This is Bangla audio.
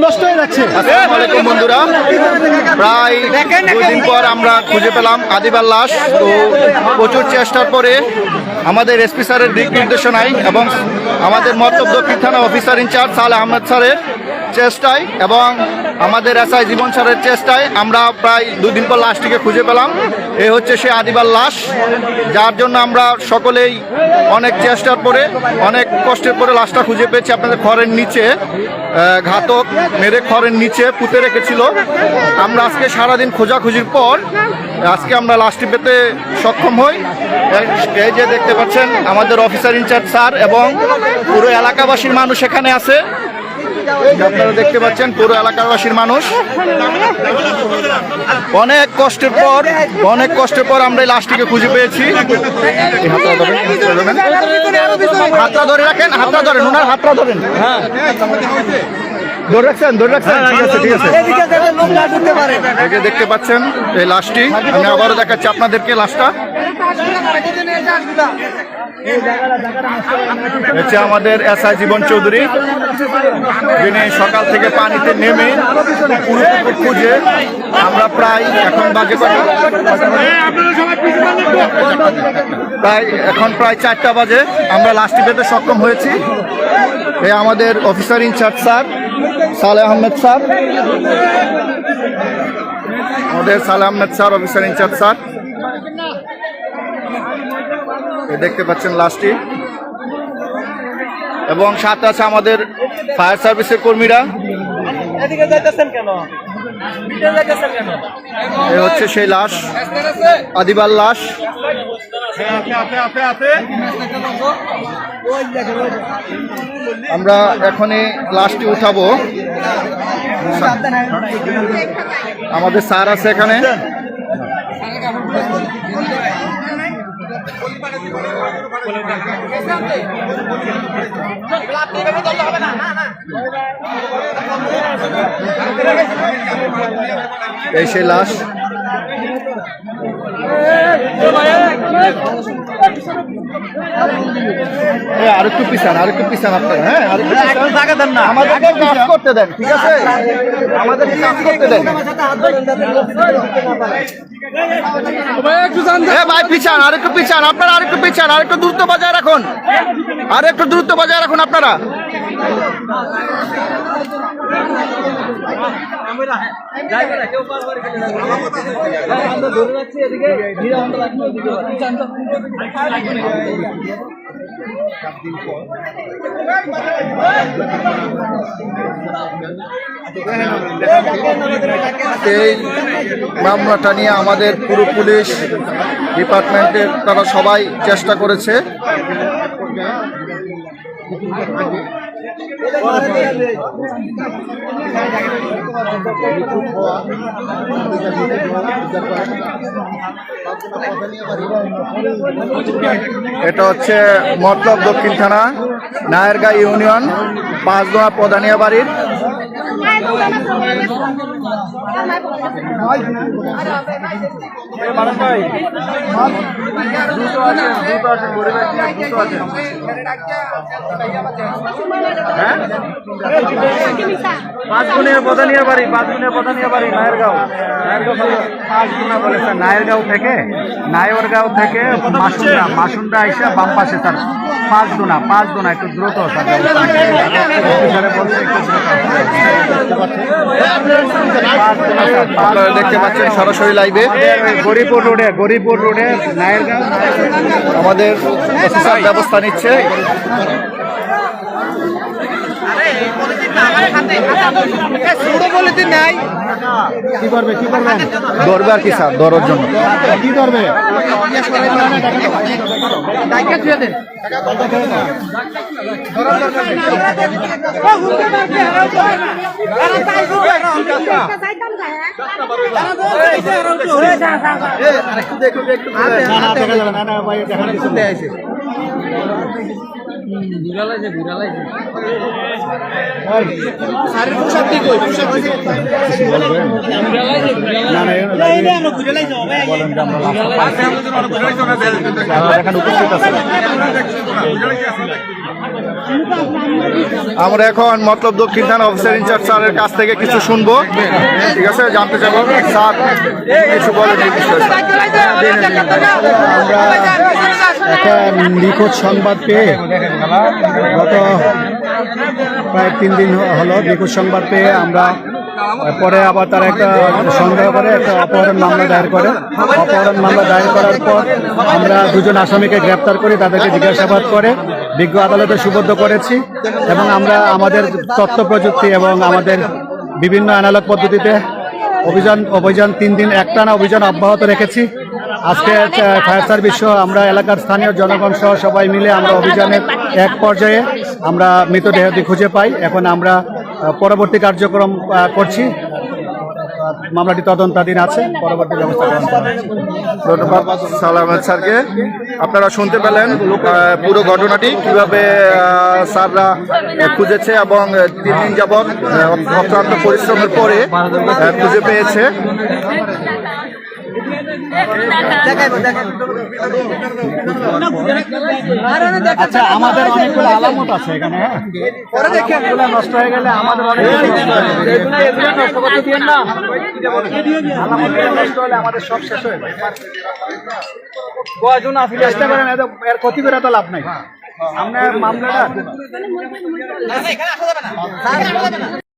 নষ্ট হয়ে যাচ্ছে। আসসালামু আলাইকুম বন্ধুরা, প্রায় 2 দিন পর আমরা খুঁজে পেলাম আদিবার লাশ। তো প্রচুর চেষ্টার পরে আমাদের এসপি স্যারের দিক নির্দেশনায় এবং আমাদের মতলব দক্ষিণ থানা অফিসার ইনচার্জ সালেহ আহমেদ স্যারের চেষ্টায় এবং আমাদের এসআই জীবন স্যারের চেষ্টায় আমরা প্রায় 2 দিন পর লাশটিকে খুঁজে পেলাম। এই হচ্ছে সে আদিবার লাশ, যার জন্য আমরা সকলেই অনেক চেষ্টার পরে অনেক কষ্টের পরে লাশটা খুঁজে পেয়েছি। আপনাদের খড়ের নিচে ঘাতক মেরে খড়ের নিচে পুঁতে রেখেছিল। আমরা আজকে সারাদিন খোঁজাখুঁজির পর আজকে আমরা লাশটি পেতে সক্ষম হই। এই যে দেখতে পাচ্ছেন আমাদের অফিসার ইনচার্জ স্যার এবং পুরো এলাকাবাসীর মানুষ এখানে আছে। আপনারা দেখতে পাচ্ছেন পুরো এলাকাবাসীর মানুষ। অনেক কষ্টের পর আমরা এই লাশটিকে খুঁজে পেয়েছি। হাতটা ধরে রাখেন, হাতটা ধরেন, ওনার হাতটা ধরেন। হ্যাঁ, ধরে রাখছেন। ঠিক আছে। এই যে দেখতে পাচ্ছেন এই লাশটি, আমি আবারও দেখাচ্ছি আপনাদেরকে লাশটা। হচ্ছে আমাদের এসআই জীবন চৌধুরী, যিনি সকাল থেকে পানিতে নেমে খুঁজে আমরা প্রায় এখন বাজে প্রায় 4টা বাজে আমরা লাশটি পেতে সক্ষম হয়েছি। এই আমাদের officer incharge sir Saleh Ahmed sir, officer incharge sir. দেখতে পাচ্ছেন লাশটি এবং সাথে আছে আমাদের ফায়ার সার্ভিসের কর্মীরা। এই হচ্ছে সেই লাশ, আদিবার লাশ। আমরা এখনই লাশটি উঠাবো। আমাদের স্যার আছে এখানে। এই সেই লাশ। আরেকটু পিছান আপনারা। হ্যাঁ, আমাদেরকে কাজ করতে দেন, ঠিক আছে? আমাদেরকে কাজ করতে দেন। ভাই পিছান, আরেকটু পিছান আপনারা, আরেকটু পিছান, আরেকটু দূরত্ব বজায় রাখুন, আপনারা। এই মামলাটা নিয়ে আমাদের পুরো পুলিশ ডিপার্টমেন্টের তারা সবাই চেষ্টা করেছে। এটা হচ্ছে মতলব দক্ষিণ থানা নায়েরগাঁ ইউনিয়ন 5 দোয়া প্রধানিয়া বাড়ির। নায়রগাঁও থেকে মাসুন্ডা আইসা বাম পাশে তার 5 দোনা একটু দ্রুত। আপনারা দেখতে পাচ্ছেন সরাসরি লাইভে গরিপুর রোডে নায়রগাঁও আমাদের অফিসার ব্যবস্থা নিচ্ছে। কি করবেন? ধরবে আর কি স্যার, ধরার জন্য কি করবে? এখানে উপস্থিত আছে। আমরা এখন মতলব দক্ষিণ থানা অফিসার ইনচার্জ স্যারের কাছ থেকে কিছু শুনবো, ঠিক আছে, জানতে চাইবো স্যার কিছু বলেন এই বিষয়ে। আমরা একটা নিখোঁজ সংবাদ পেয়ে গত প্রায় 3 দিন হলো নিখোঁজ সংবাদ পেয়ে আমরা পরে আবার তারা একটা সন্দেহ করে একটা অপহরণ মামলা দায়ের করে। অপহরণ মামলা দায়ের করার পর আমরা 2 জন আসামিকে গ্রেপ্তার করি, তাদেরকে জিজ্ঞাসাবাদ করে বিজ্ঞ আদালতে সুবদ্ধ করেছি এবং আমরা আমাদের তথ্য প্রযুক্তি এবং আমাদের বিভিন্ন অ্যানালগ পদ্ধতিতে অভিযান 3 দিন একটানা অভিযান অব্যাহত রেখেছি। আজকে ফায়ার সার্ভিস সহ আমরা এলাকার স্থানীয় জনগণ সহ সবাই মিলে আমরা অভিযানের এক পর্যায়ে আমরা মৃতদেহটি খুঁজে পাই। এখন আমরা পরবর্তী কার্যক্রম করছি, মামলাটি তদন্তাধীন আছে, পরবর্তী ব্যবস্থা গ্রহণ করা হবে। ধন্যবাদ সালামত স্যারকে। আপনারা শুনতে পেলেন পুরো ঘটনাটি কিভাবে স্যাররা খুঁজেছে এবং 3 দিন যাবৎ অক্লান্ত পরিশ্রমের পরে খুঁজে পেয়েছে। আচ্ছা, আমাদের অনেকগুলো আলামত আছে এখানে, পরে দেখে নষ্ট হয়ে গেলে আমাদের আমাদের সব শেষ হয়ে যায়। চেষ্টা করেন, এর ক্ষতি করে তো লাভ নাই। আপনার মামলাটা